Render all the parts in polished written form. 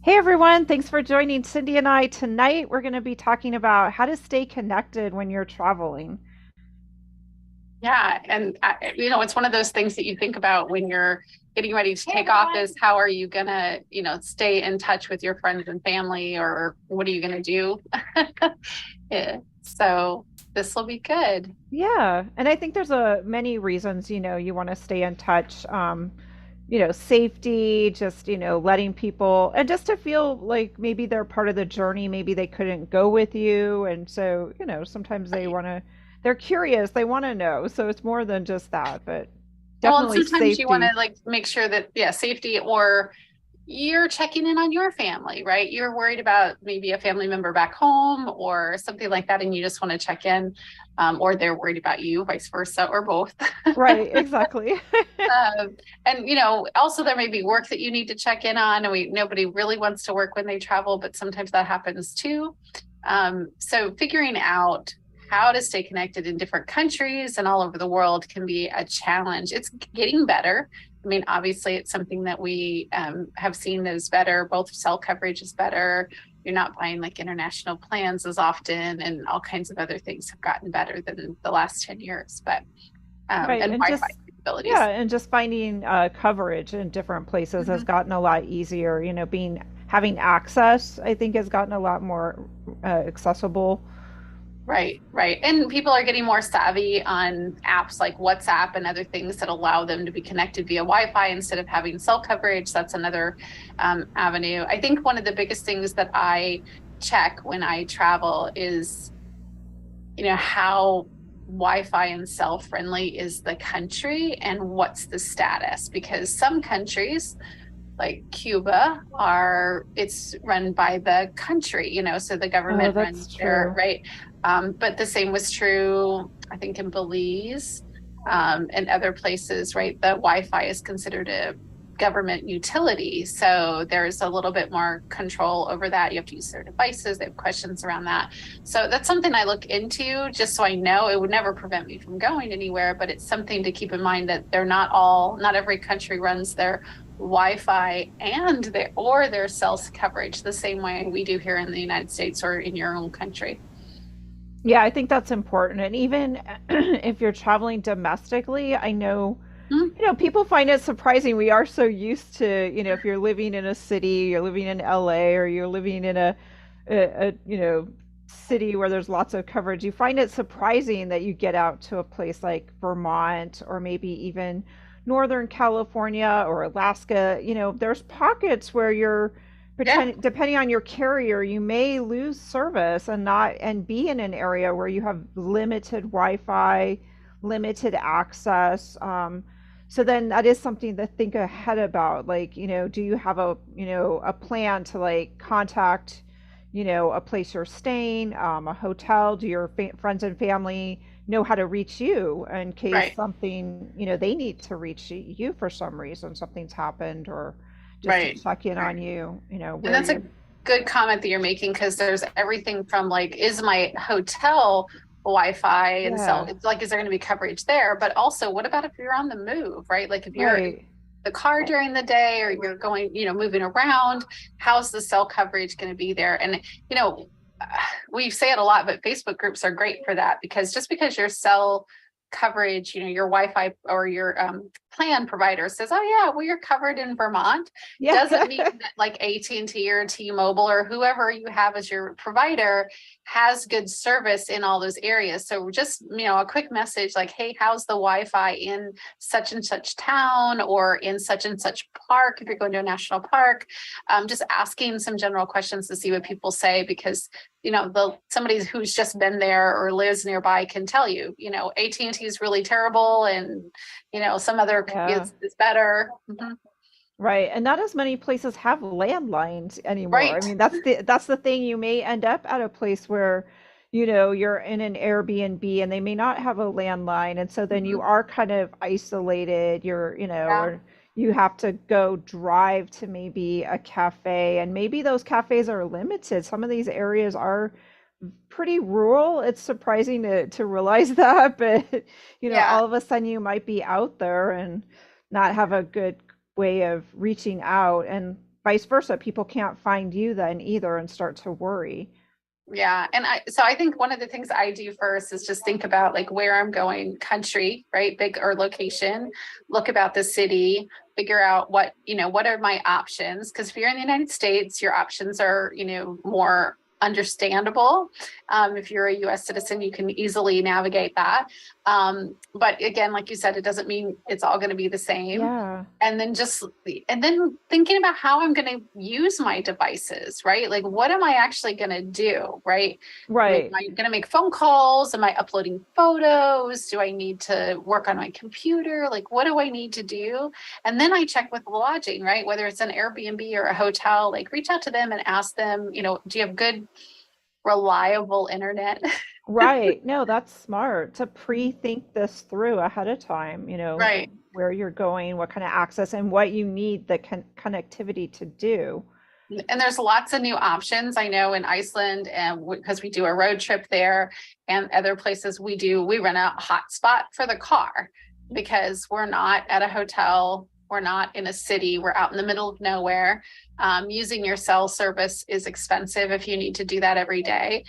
Hey everyone, thanks for joining Cindy and I. Tonight we're going to be talking about how to stay connected when you're traveling. Yeah, and it's one of those things that you think about when you're getting ready to take off is how are you gonna, stay in touch with your friends and family, or what are you gonna do? Yeah, so this will be good. Yeah, and I think there's many reasons, you want to stay in touch. Safety, just, letting people and just to feel like maybe they're part of the journey, maybe they couldn't go with you. And so, sometimes Right. they're curious, they want to know. So it's more than just that, but Well, and definitely sometimes you want to safety. like make sure that, yeah, safety, or you're checking in on your family, right? You're worried about maybe a family member back home or something like that, and you just want to check in, or they're worried about you, vice versa, or both. Right, exactly. And also there may be work that you need to check in on, and we nobody really wants to work when they travel, but sometimes that happens too. So figuring out how to stay connected in different countries and all over the world can be a challenge. It's getting better. I mean, obviously, it's something that we have seen that is better. Both cell coverage is better. You're not buying like international plans as often, and all kinds of other things have gotten better than the last 10 years. But Right, and and Wi-Fi just yeah, capabilities. and just finding coverage in different places has Mhm. gotten a lot easier. Being having access, I think, has gotten a lot more accessible. Right, right. And people are getting more savvy on apps like WhatsApp and other things that allow them to be connected via Wi-Fi instead of having cell coverage. That's another avenue. I think one of the biggest things that I check when I travel is, how Wi-Fi and cell friendly is the country and what's the status. Because some countries like Cuba it's run by the country, so the Oh, government runs that's their, true. right. But the same was true, I think, in Belize, and other places, right? The Wi-Fi is considered a government utility. So there's a little bit more control over that. You have to use their devices. They have questions around that. So that's something I look into just so I know. It would never prevent me from going anywhere, but it's something to keep in mind that not every country runs their Wi-Fi and their cell coverage the same way we do here in the United States or in your own country. Yeah, I think that's important. And even if you're traveling domestically, I know, Mm, people find it surprising. We are so used to, if you're living in a city, you're living in LA, or you're living in a city where there's lots of coverage, you find it surprising that you get out to a place like Vermont or maybe even Northern California or Alaska. There's pockets where you're yeah, depending on your carrier, you may lose service and be in an area where you have limited Wi-Fi, limited access. So then that is something to think ahead about. Like, do you have a plan to like contact, a place you're staying, a hotel? Do your friends and family know how to reach you in case right, something, they need to reach you for some reason, something's happened, or just to right, check in right. on you, And where that's a you're. good comment that you're making, because there's everything from like, is my hotel Wi-Fi and cell, Yeah, it's like, is there going to be coverage there? But also, what about if you're on the move, right? Like if you're in right. the car during the day or you're going, moving around, how's the cell coverage going to be there? And, you know, we say it a lot, but Facebook groups are great for that, because just because your cell coverage, your Wi-Fi or your plan provider says, "Oh yeah, we are covered in Vermont," Yeah. doesn't mean that like AT&T or T-Mobile or whoever you have as your provider has good service in all those areas. So just, a quick message like, "Hey, how's the Wi-Fi in such and such town or in such and such park?" If you're going to a national park, just asking some general questions to see what people say, because the somebody who's just been there or lives nearby can tell you, AT&T is really terrible, and some other Yeah. is better. Mhm. Right. And not as many places have landlines anymore. I Right. mean, that's the thing. You may end up at a place where, you're in an Airbnb and they may not have a landline. And so then you Mhm. are kind of isolated. Yeah. Or you have to go drive to maybe a cafe, and maybe those cafes are limited. Some of these areas are pretty rural. It's surprising to realize that, but Yeah. all of a sudden you might be out there and not have a good way of reaching out. And vice versa, people can't find you then either and start to worry. Yeah. And I think one of the things I do first is just think about like where I'm going, country, right? Big or location, look about the city, figure out what, what are my options? Because if you're in the United States, your options are, more understandable. If you're a US citizen, you can easily navigate that. But again, like you said, it doesn't mean it's all going to be the same. Yeah. And then thinking about how I'm going to use my devices, right? Like, what am I actually going to do, right? Am Right. I going to make phone calls? Am I uploading photos? Do I need to work on my computer? Like, what do I need to do? And then I check with lodging, right? Whether it's an Airbnb or a hotel, like reach out to them and ask them, do you have good, reliable internet? Right. No, that's smart to pre-think this through ahead of time, Right. where you're going, what kind of access and what you need the connectivity to do. And there's lots of new options. I know in Iceland, and because we do a road trip there, and other places we rent a hotspot for the car because we're not at a hotel, we're not in a city, we're out in the middle of nowhere. Using your cell service is expensive if you need to do that every day.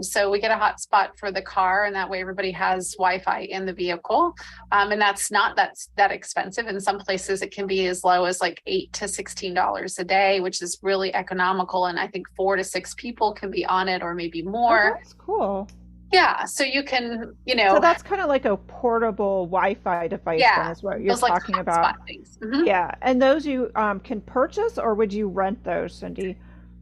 So we get a hotspot for the car, and that way everybody has Wi-Fi in the vehicle. And that's that expensive. In some places, it can be as low as like $8 to $16 a day, which is really economical. And I think 4 to 6 people can be on it, or maybe Oh, more. that's cool. Yeah, so you can, So that's kind of like a portable Wi-Fi device then yeah, is what you're those like talking about. hotspot things. Mhm. Yeah. And those you can purchase or would you rent those, Cindy?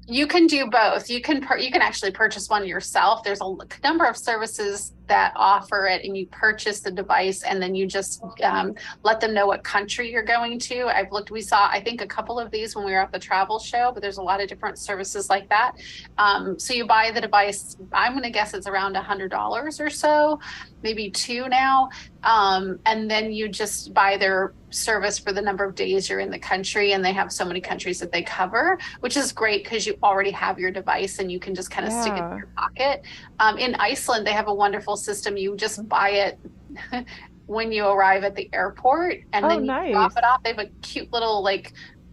You can do both. You can actually purchase one yourself. There's a number of services that offer it, and you purchase the device, and then you just let them know what country you're going to. We saw, I think, a couple of these when we were at the travel show, but there's a lot of different services like that. So you buy the device. I'm going to guess it's around $100 or so, maybe two now. And then you just buy their service for the number of days you're in the country, and they have so many countries that they cover, which is great because you already have your device and you can just kind of stick it in Yeah. your pocket. In Iceland, they have a wonderful system. You just buy it when you arrive at the airport, and Oh, then you drop nice. it off. They have a cute little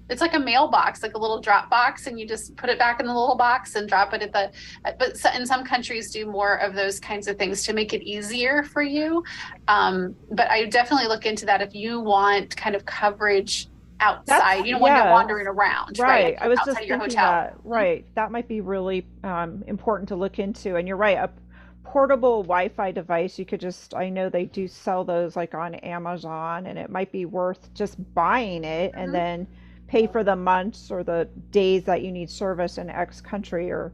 it's like a mailbox, like a little drop box, and you just put it back in the little box and drop it at the. But in some countries, do more of those kinds of things to make it easier for you. But I definitely look into that if you want kind of coverage outside. When you're Yeah. wandering around, right? Right. I was Outside just of your thinking hotel. that, right. That might be really important to look into. And you're right, a portable Wi-Fi device, you could just, I know they do sell those like on Amazon, and it might be worth just buying it and Mhm. then pay for the months or the days that you need service in X country or,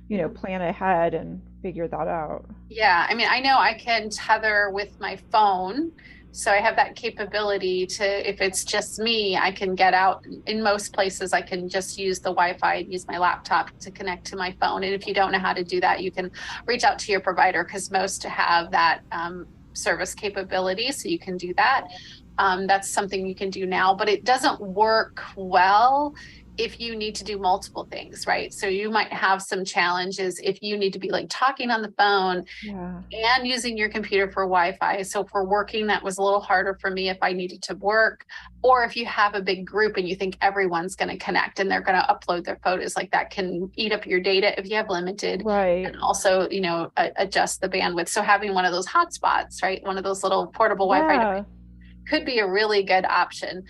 Mhm. plan ahead and figure that out. Yeah, I mean, I know I can tether with my phone. So I have that capability to, if it's just me, I can get out. In most places, I can just use the Wi-Fi and use my laptop to connect to my phone. And if you don't know how to do that, you can reach out to your provider because most have that service capability. So you can do that. That's something you can do now, but it doesn't work well if you need to do multiple things, right? So you might have some challenges if you need to be like talking on the phone Yeah. and using your computer for Wi-Fi. So for working, that was a little harder for me if I needed to work, or if you have a big group and you think everyone's going to connect and they're going to upload their photos, like that can eat up your data if you have limited, Right. and also, adjust the bandwidth. So having one of those hotspots, right, one of those little portable Wi-Fi devices Yeah. could be a really good option.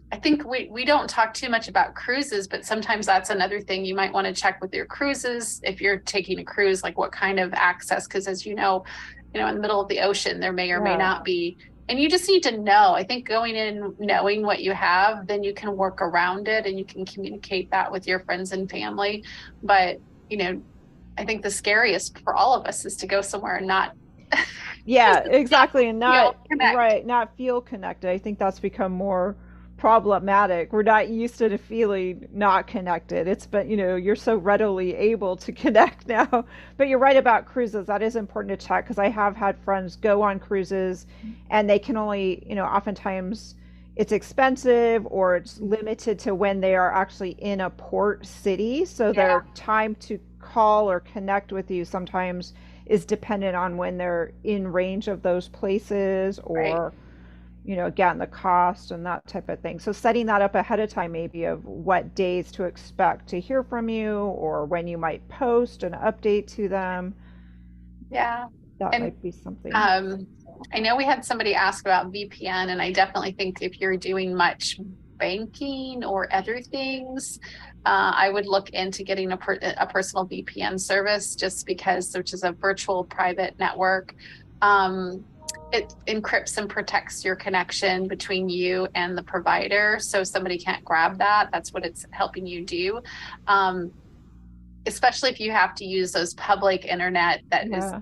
I think we don't talk too much about cruises, but sometimes that's another thing you might want to check with your cruises. If you're taking a cruise, like what kind of access, because as in the middle of the ocean, there may or may Yeah. not be. And you just need to know. I think going in knowing what you have, then you can work around it and you can communicate that with your friends and family. But, I think the scariest for all of us is to go somewhere and not Yeah, just not exactly. And feel not, connect. right, not feel connected. I think that's become more problematic. We're not used to the feeling not connected. It's been, you're so readily able to connect now. But you're right about cruises. That is important to check because I have had friends go on cruises and they can only, oftentimes it's expensive or it's limited to when they are actually in a port city. So Yeah, their time to call or connect with you sometimes is dependent on when they're in range of those places right. or again, the cost and that type of thing. So setting that up ahead of time, maybe of what days to expect to hear from you or when you might post an update to them, Yeah. that And might be something. um, I know we had somebody ask about VPN, and I definitely think if you're doing much banking or other things, I would look into getting a personal VPN service just because, which is a virtual private network. Um, it encrypts and protects your connection between you and the provider, so somebody can't grab that. That's what it's helping you do. Um, Especially if you have to use those public internet that is Yeah.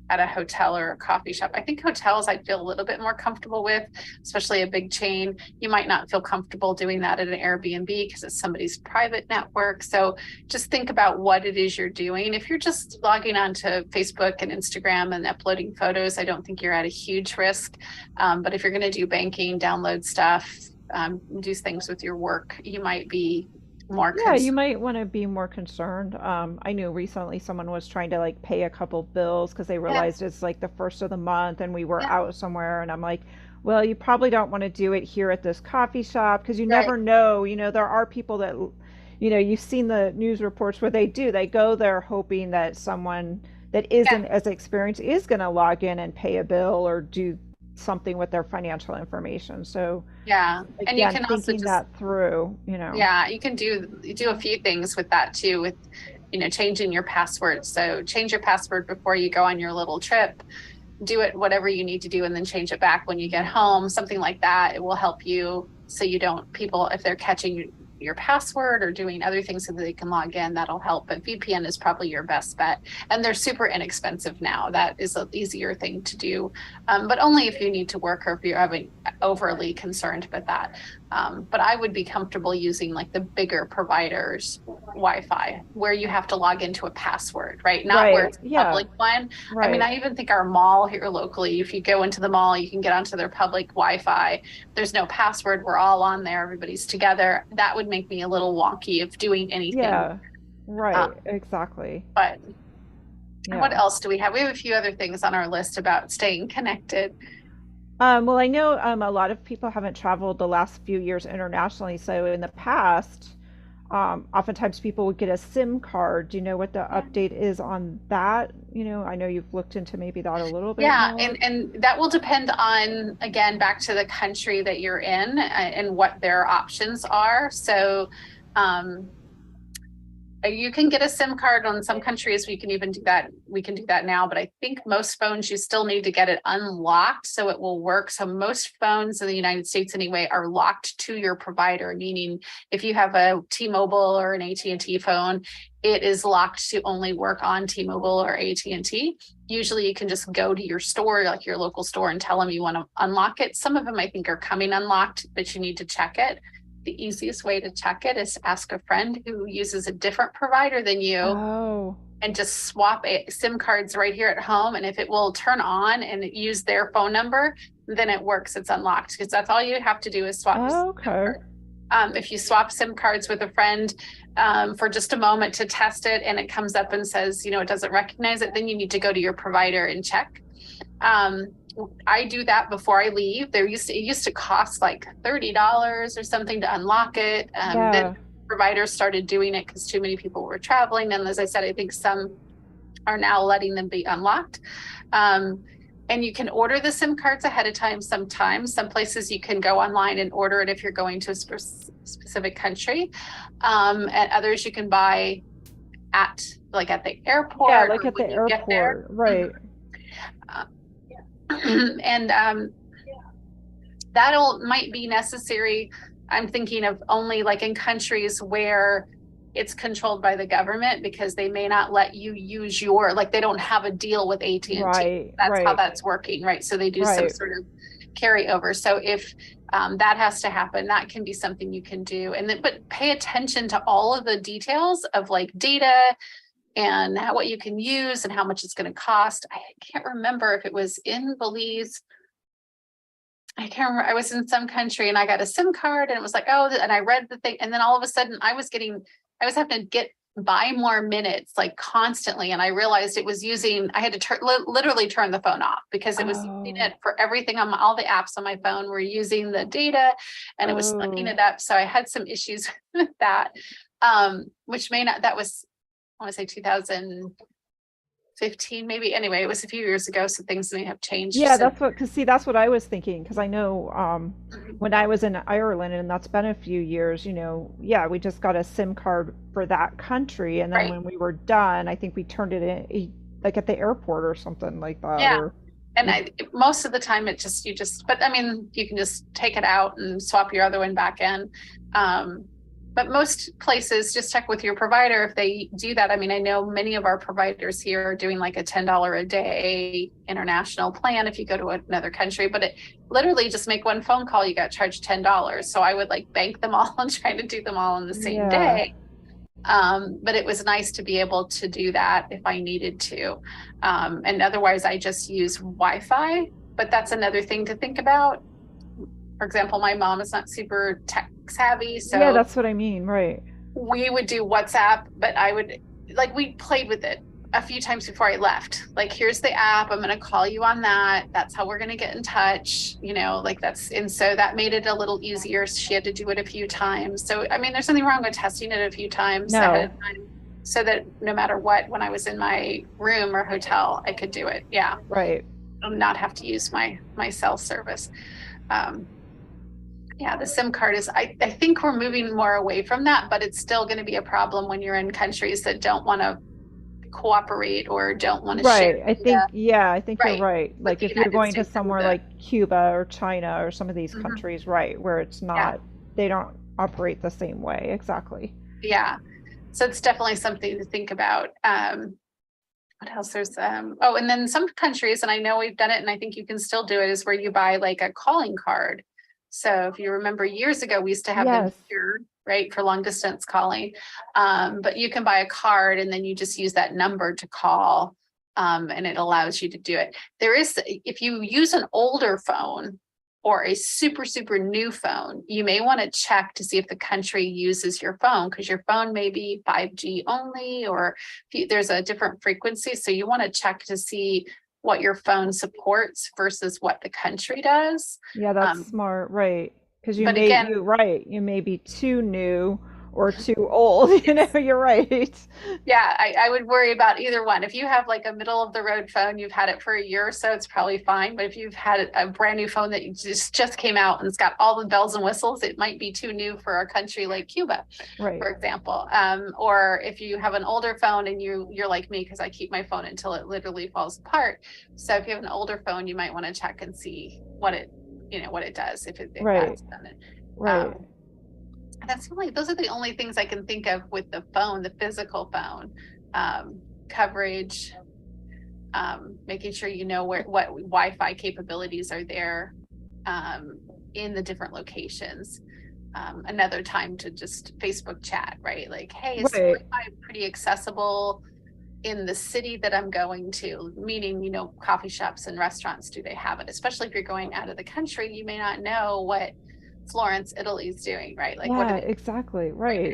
at a hotel or a coffee shop. I think hotels I'd feel a little bit more comfortable with, especially a big chain. You might not feel comfortable doing that at an Airbnb because it's somebody's private network. So just think about what it is you're doing. If you're just logging onto Facebook and Instagram and uploading photos, I don't think you're at a huge risk. But if you're going to do banking, download stuff, do things with your work, you might be more Yeah, you concerned. might want to be more concerned. I knew recently someone was trying to like pay a couple bills because they Yeah, realized it's like the first of the month and we were yeah, out somewhere. And I'm like, well, you probably don't want to do it here at this coffee shop because you right. never know. There are people that, you've seen the news reports where they go there hoping that someone that Yeah, isn't as experienced is going to log in and pay a bill or do something with their financial information. So, yeah. And you again, can also thinking just that through. Yeah, you can do a few things with that too, with changing your password. So change your password before you go on your little trip. Do it whatever you need to do, and then change it back when you get home. Something like that. It will help you so you don't people if they're catching your password or doing other things so that they can log in, that'll help. But VPN is probably your best bet, and they're super inexpensive now. That is an easier thing to do, but only if you need to work or if you're having overly concerned with that. But I would be comfortable using like the bigger providers Wi-Fi where you have to log into a password, right? Not where Right. it's a Yeah. public one. I mean, Right. I even think our mall here locally, if you go into the mall, you can get onto their public Wi-Fi. There's no password. We're all on there. Everybody's together. That would make me a little wonky of doing anything. Yeah. Right. Exactly. But what Yeah. else do we have? We have a few other things on our list about staying connected. Well, I know a lot of people haven't traveled the last few years internationally. So in the past, oftentimes people would get a SIM card. Do you know what the update is on that? I know you've looked into maybe that a little bit Yeah, more. and that will depend on, again, back to the country that you're in and what their options are. So, um, you can get a SIM card on some countries. We can even do that. We can do that now, but I think most phones you still need to get it unlocked so it will work. So most phones in the United States anyway are locked to your provider, meaning if you have a T-Mobile or an AT&T phone, it is locked to only work on T-Mobile or AT&T. Usually you can just go to your store, like your local store, and tell them you want to unlock it. Some of them I think are coming unlocked, but you need to check it. The easiest way to check it is to ask a friend who uses a different provider than you Oh. and just swap SIM cards right here at home. And if it will turn on and use their phone number, then it works. It's unlocked because that's all you have to do is swap SIM Oh, okay. card. If you swap SIM cards with a friend for just a moment to test it and it comes up and says, it doesn't recognize it, then you need to go to your provider and check. Um, I do that before I leave. It used to cost like $30 or something to unlock it. Then Yeah. providers started doing it because too many people were traveling. And as I said, I think some are now letting them be unlocked. Um, and you can order the SIM cards ahead of time sometimes. Some places you can go online and order it if you're going to a specific country. And others you can buy at at the Yeah, airport like or at the when you get there. airport. Right. Uh, and that'll might be necessary. I'm thinking of only like in countries where it's controlled by the government because they may not let you use they don't have a deal with AT&T. Right. That's how Right. that's working, right? So they do some Right. sort of carryover. So if that has to happen, that can be something you can do. And then, but pay attention to all of the details of like data and what you can use and how much it's going to cost. I can't remember if it was in Belize. I can't remember. I was in some country and I got a SIM card and it was like, oh, and I read the thing. And then all of a sudden I was having to get buy more minutes like constantly. And I realized it was using, I had to literally turn the phone off because it was using Oh, it for everything on all the apps on my phone were using the data and it was sucking oh. it up. So I had some issues with that, which may not, that was, I want to say 2015, maybe. Anyway, it was a few years ago. So things may have changed Yeah, since. that's what, because see, that's what I was thinking. Because I know when I was in Ireland, and that's been a few years, yeah, we just got a SIM card for that country. And then Right. when we were done, I think we turned it in like at the airport or something like that. Yeah. Or And we, most of the time but I mean, you can just take it out and swap your other one back in. Um, but most places just check with your provider if they do that. I mean, I know many of our providers here are doing like a $10 a day international plan if you go to another country, but it literally just make one phone call, you got charged $10. So I would like bank them all and try to do them all in the same yeah, day. But it was nice to be able to do that if I needed to. And otherwise, I just use Wi Fi. But that's another thing to think about. For example, my mom is not super tech savvy. yeah, So that's what I mean, right? we would do WhatsApp, but I would like, we played with it a few times before I left. Like, here's the app. I'm going to call you on that. That's how we're going to get in touch, like that's, and so that made it a little easier. She had to do it a few times. So, I mean, there's nothing wrong with testing it a few times ahead of No, time so that no matter what, when I was in my room or hotel, I could do it. Yeah. right. Not have to use my cell service. Um, yeah, the SIM card is, I think we're moving more away from that, but it's still going to be a problem when you're in countries that don't want to cooperate or don't want to share Right. data, I think you're right, right. with Like the if you're United going to States and somewhere the, like Cuba or China or some of these mhm, countries, right, where yeah, they don't operate the same way. Exactly. yeah. So it's definitely something to think about. What else? There's oh, and then some countries, and I know we've done it, and I think you can still do it, is where you buy like a calling card. So if you remember years ago, we used to have them Yes. here, right, for long distance calling. But you can buy a card and then you just use that number to call. And it allows you to do it. There is, if you use an older phone or a super, super new phone, you may want to check to see if the country uses your phone because your phone may be 5G only or there's a different frequency. So you want to check to see what your phone supports versus what the country does. Yeah, that's Um, smart, right? Because but again, you may be too new or too old, yes, you're right. yeah, I would worry about either one. If you have like a middle of the road phone, you've had it for a year or so, it's probably fine. But if you've had a brand new phone that you just came out and it's got all the bells and whistles, it might be too new for a country like Cuba, Right. for example. Or if you have an older phone and you're like me, because I keep my phone until it literally falls apart. So if you have an older phone, you might want to check and see what it does if Right. that's done it. Right. Um, those are the only things I can think of with the phone, the physical phone. Coverage, making sure you know what Wi-Fi capabilities are there in the different locations. Another time to just Facebook chat, right? Like, hey, is Right. Wi-Fi pretty accessible in the city that I'm going to? Meaning, coffee shops and restaurants, do they have it? Especially if you're going out of the country, you may not know what Florence, Italy is doing, right? Like, what do Yeah, they exactly. right Right. now?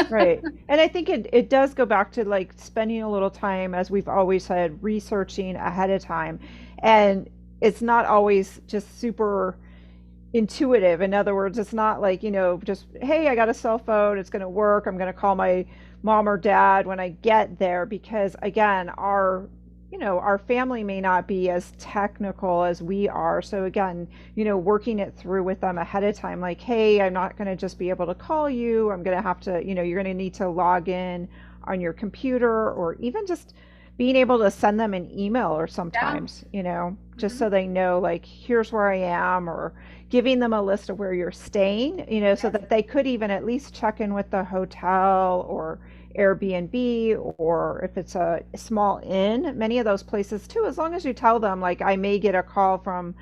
Right. And I think it does go back to like spending a little time, as we've always said, researching ahead of time. And it's not always just super intuitive. In other words, it's not like, just, hey, I got a cell phone, it's going to work. I'm going to call my mom or dad when I get there because again, our family may not be as technical as we are. So again, working it through with them ahead of time, like, hey, I'm not going to just be able to call you. I'm going to have to, you're going to need to log in on your computer or even just being able to send them an email or Yeah. sometimes, just Mm-hmm. so they know, like, here's where I am, or giving them a list of where you're staying, so Yes. that they could even at least check in with the hotel or Airbnb, or if it's a small inn, many of those places too, as long as you tell them, like, I may get a call from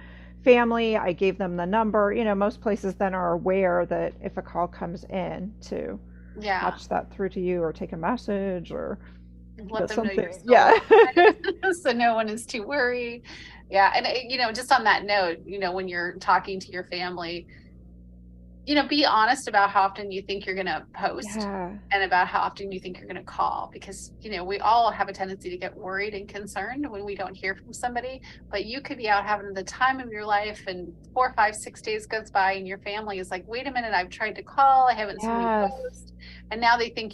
family, I gave them the number, most places then are aware that if a call comes in to Yeah. patch that through to you or take a message or Let them know you're something. still Yeah. alive so no one is too worried. Yeah. And, just on that note, when you're talking to your family, be honest about how often you think you're going to post Yeah. and about how often you think you're going to call, because, we all have a tendency to get worried and concerned when we don't hear from somebody. But you could be out having the time of your life, and 4, 5, 6 days goes by and your family is like, wait a minute, I've tried to call, I haven't seen you Yes. post. And now they think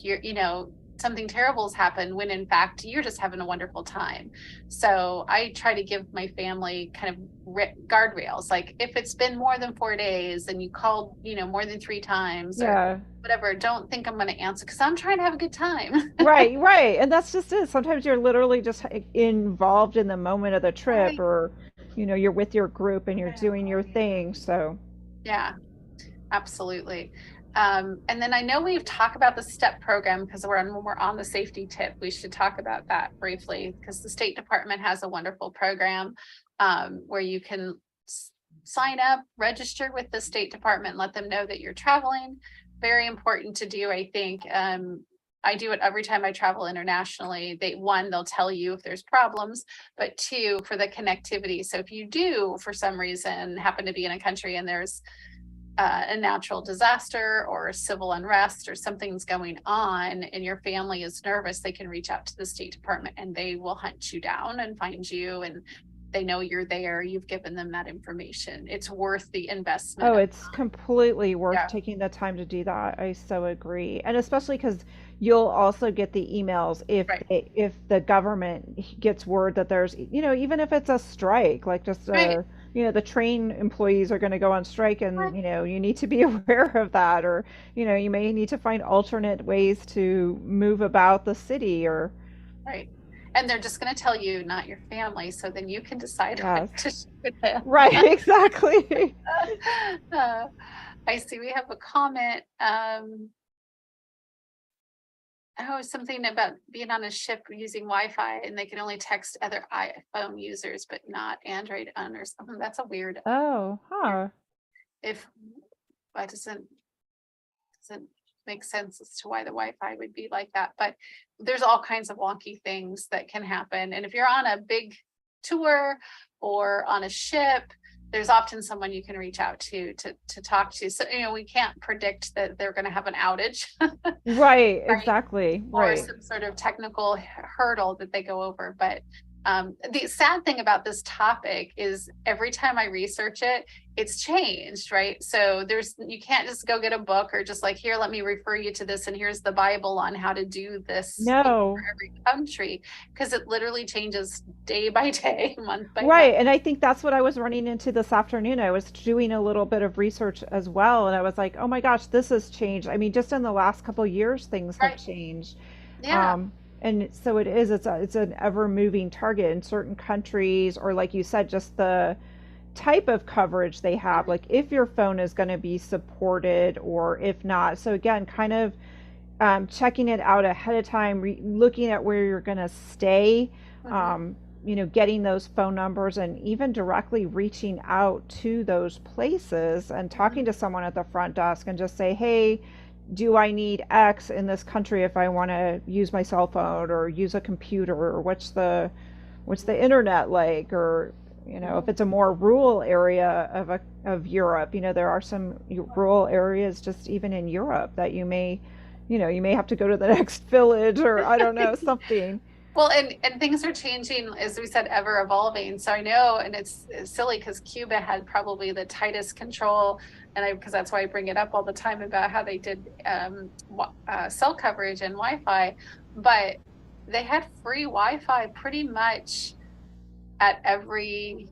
something terrible's happened, when in fact you're just having a wonderful time. So I try to give my family kind of guardrails. Like, if it's been more than 4 days and you called, more than 3 times or Yeah. whatever, don't think I'm going to answer, because I'm trying to have a good time. Right, right. And that's just it. Sometimes you're literally just involved in the moment of the trip, Right. or, you're with your group and you're doing your thing. So, Yeah, absolutely. And then I know we've talked about the STEP program, because we're on the safety tip. We should talk about that briefly, because the State Department has a wonderful program where you can sign up, register with the State Department, let them know that you're traveling. Very important to do, I think. I do it every time I travel internationally. They'll tell you if there's problems, but two, for the connectivity. So if you do, for some reason, happen to be in a country and there's a natural disaster or civil unrest or something's going on and your family is nervous, they can reach out to the State Department and they will hunt you down and find you. And they know you're there. You've given them that information. It's worth the investment oh, of it's completely worth yeah, taking the time to do that. I so agree. And especially because you'll also get the emails right, if the government gets word that there's, even if it's a strike, like just right, the train employees are going to go on strike, right, and, you need to be aware of that, or, you may need to find alternate ways to move about the city, or right. And they're just going to tell you, not your family. So then you can decide what yes. to share with them. Right, exactly. uh, I see we have a comment. Oh, something about being on a ship using Wi-Fi and they can only text other iPhone users, but not Android owners. That's a Oh, weird. huh. If that doesn't make sense as to why the Wi-Fi would be like that. But there's all kinds of wonky things that can happen. And if you're on a big tour or on a ship, there's often someone you can reach out to talk to. So we can't predict that they're going to have an outage. Right, Right. exactly. Or Right. some sort of technical hurdle that they go over. But the sad thing about this topic is every time I research it, it's changed, right? So you can't just go get a book or just like, here, let me refer you to this, and here's the Bible on how to do this for No. every country, because it literally changes day by day, month by month. Right. And I think that's what I was running into this afternoon. I was doing a little bit of research as well, and I was like, oh my gosh, this has changed. I mean, just in the last couple of years, things have Right. changed. Yeah. Um, and so it's an ever moving target in certain countries, or like you said, just the type of coverage they have, like if your phone is going to be supported or if not. So again, kind of checking it out ahead of time, looking at where you're going to stay, Mm-hmm. um, getting those phone numbers and even directly reaching out to those places and talking Mm-hmm. to someone at the front desk and just say, hey, do I need X in this country if I want to use my cell phone or use a computer, or what's the internet like, or if it's a more rural area of Europe, there are some rural areas just even in Europe that you may have to go to the next village, or I don't know, something. Well, and things are changing, as we said, ever evolving. So I know, and it's silly because Cuba had probably the tightest control, and because that's why I bring it up all the time about how they did cell coverage and Wi-Fi, but they had free Wi-Fi pretty much at every,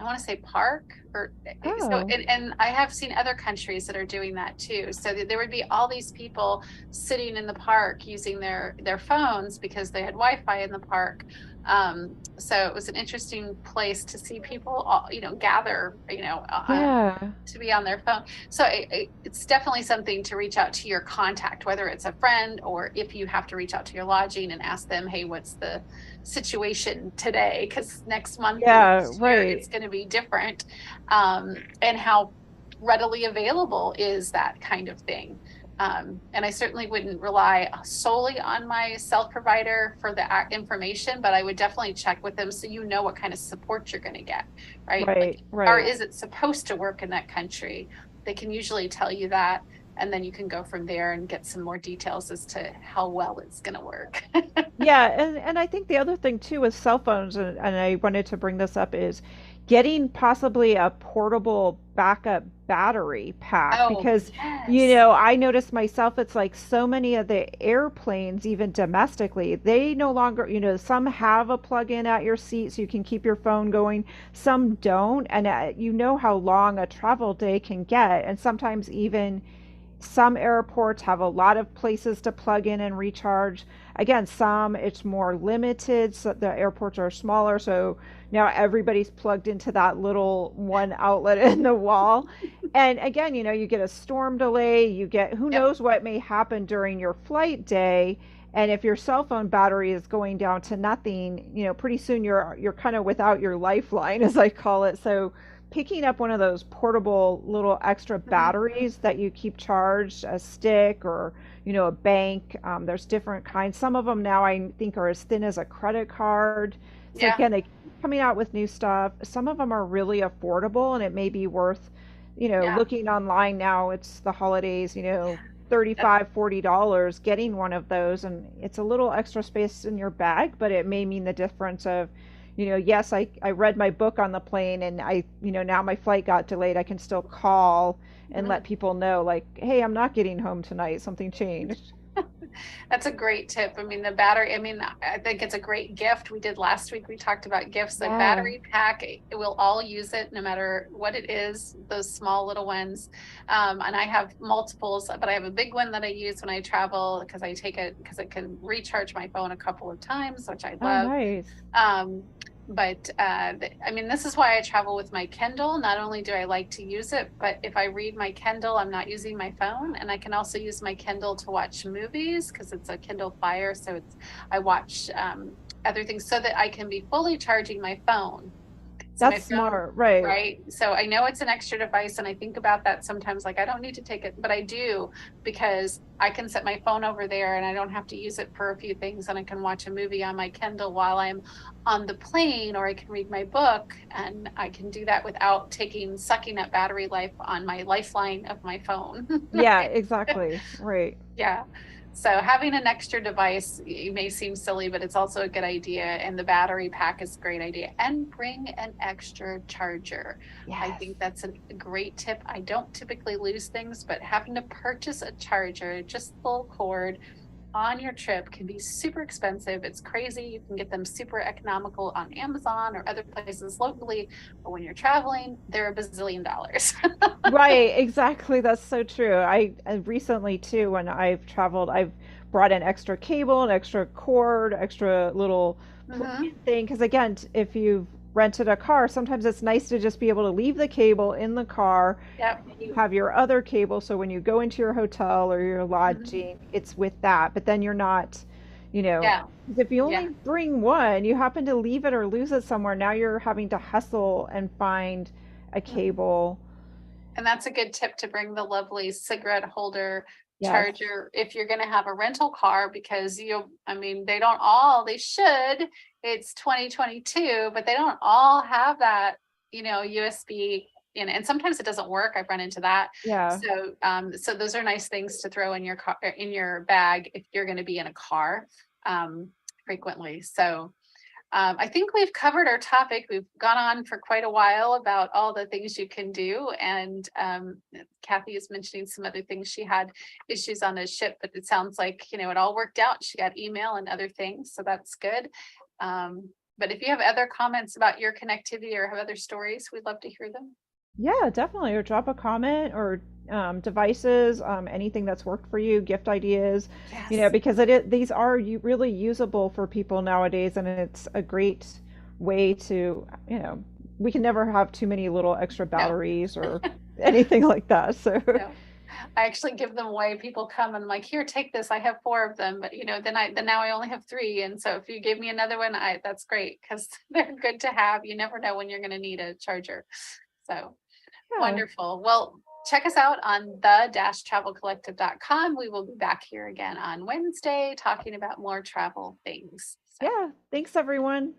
I want to say, park, or so. Oh, And I have seen other countries that are doing that too. So there would be all these people sitting in the park using their phones because they had Wi-Fi in the park. So it was an interesting place to see people, gather, yeah. to be on their phone. So it's definitely something to reach out to your contact, whether it's a friend or if you have to reach out to your lodging and ask them, hey, what's the situation today? Because next month or Yeah, next year, it's right. going to be different. And how readily available is that kind of thing. And I certainly wouldn't rely solely on my cell provider for the information, but I would definitely check with them so you know what kind of support you're going to get, right? Like, Right, or right. is it supposed to work in that country? they can usually tell you that, and then you can go from there and get some more details as to how well it's going to work. Yeah, and I think the other thing too with cell phones, and I wanted to bring this up, is getting possibly a portable backup battery pack Oh, because, yes. I noticed myself, it's like so many of the airplanes, even domestically, they no longer, some have a plug-in at your seat so you can keep your phone going, some don't, and you know how long a travel day can get, and sometimes even some airports have a lot of places to plug in and recharge. Again, some it's more limited, so the airports are smaller, so now everybody's plugged into that little one outlet in the wall. And again, you get a storm delay, you get who Yep. knows what may happen during your flight day. And if your cell phone battery is going down to nothing, pretty soon you're kind of without your lifeline, as I call it. So picking up one of those portable little extra Mhm. batteries that you keep charged, a stick or a bank. There's different kinds. Some of them now I think are as thin as a credit card. So Yeah. again, they keep coming out with new stuff. Some of them are really affordable, and it may be worth, Yeah. looking online now. It's the holidays, Yep. 35, $40, getting one of those, and it's a little extra space in your bag, but it may mean the difference of, yes, I read my book on the plane, and now my flight got delayed. I can still call and Mhm. let people know, like, hey, I'm not getting home tonight. Something changed. That's a great tip. I mean, the battery, I mean, I think it's a great gift. We did last week, we talked about gifts. The Yeah. battery pack, we'll all use it no matter what it is, those small little ones. And I have multiples, but I have a big one that I use when I travel because I take it because it can recharge my phone a couple of times, which I Oh, love. nice. Um, but I mean, this is why I travel with my Kindle. Not only do I like to use it, but if I read my Kindle, I'm not using my phone, and I can also use my Kindle to watch movies because it's a Kindle Fire. So I watch other things so that I can be fully charging my phone. So That's my phone, smart. Right. right? So I know it's an extra device, and I think about that sometimes. Like I don't need to take it, but I do because I can set my phone over there, and I don't have to use it for a few things, and I can watch a movie on my Kindle while I'm on the plane, or I can read my book, and I can do that without sucking up battery life on my lifeline of my phone. Yeah, exactly. Right. Yeah. So having an extra device, it may seem silly, but it's also a good idea. And the battery pack is a great idea. And bring an extra charger. I Yes. think that's a great tip. I don't typically lose things, but having to purchase a charger, just full cord on your trip can be super expensive. It's crazy. You can get them super economical on Amazon or other places locally. But when you're traveling, they're a bazillion dollars. Right, exactly. That's so true. I recently too, when I've traveled, I've brought an extra cable, an extra cord, extra little plug-in Hmm. thing. Because again, if you've rented a car, sometimes it's nice to just be able to leave the cable in the car, Yep. and then you have your other cable. So when you go into your hotel or your Hmm. lodging, it's with that. But then you're not, you know, Yeah. 'cause if you Yeah. only bring one, you happen to leave it or lose it somewhere. Now you're having to hustle and find a Mhm. cable. And that's a good tip to bring the lovely cigarette holder Yes. charger if you're going to have a rental car because I mean, they should. It's 2022, but they don't all have that, USB. And sometimes it doesn't work. I've run into that. Yeah. So those are nice things to throw in your car, in your bag if you're going to be in a car um, frequently. So, I think we've covered our topic. We've gone on for quite a while about all the things you can do. And Kathy is mentioning some other things. She had issues on the ship, but it sounds like, it all worked out. She got email and other things. So that's good. But if you have other comments about your connectivity or have other stories, we'd love to hear them. Yeah, definitely. Or drop a comment or devices, anything that's worked for you, gift ideas, Yes. because these are really usable for people nowadays, and it's a great way to, we can never have too many little extra No, batteries or anything like that. So, no. I actually give them away. People come and I'm like, here, take this. I have four of them, but then now I only have three. And so if you give me another one, that's great because they're good to have. You never know when you're going to need a charger. So yeah, wonderful. Well, check us out on the-travelcollective.com. We will be back here again on Wednesday talking about more travel things. So yeah. Thanks, everyone.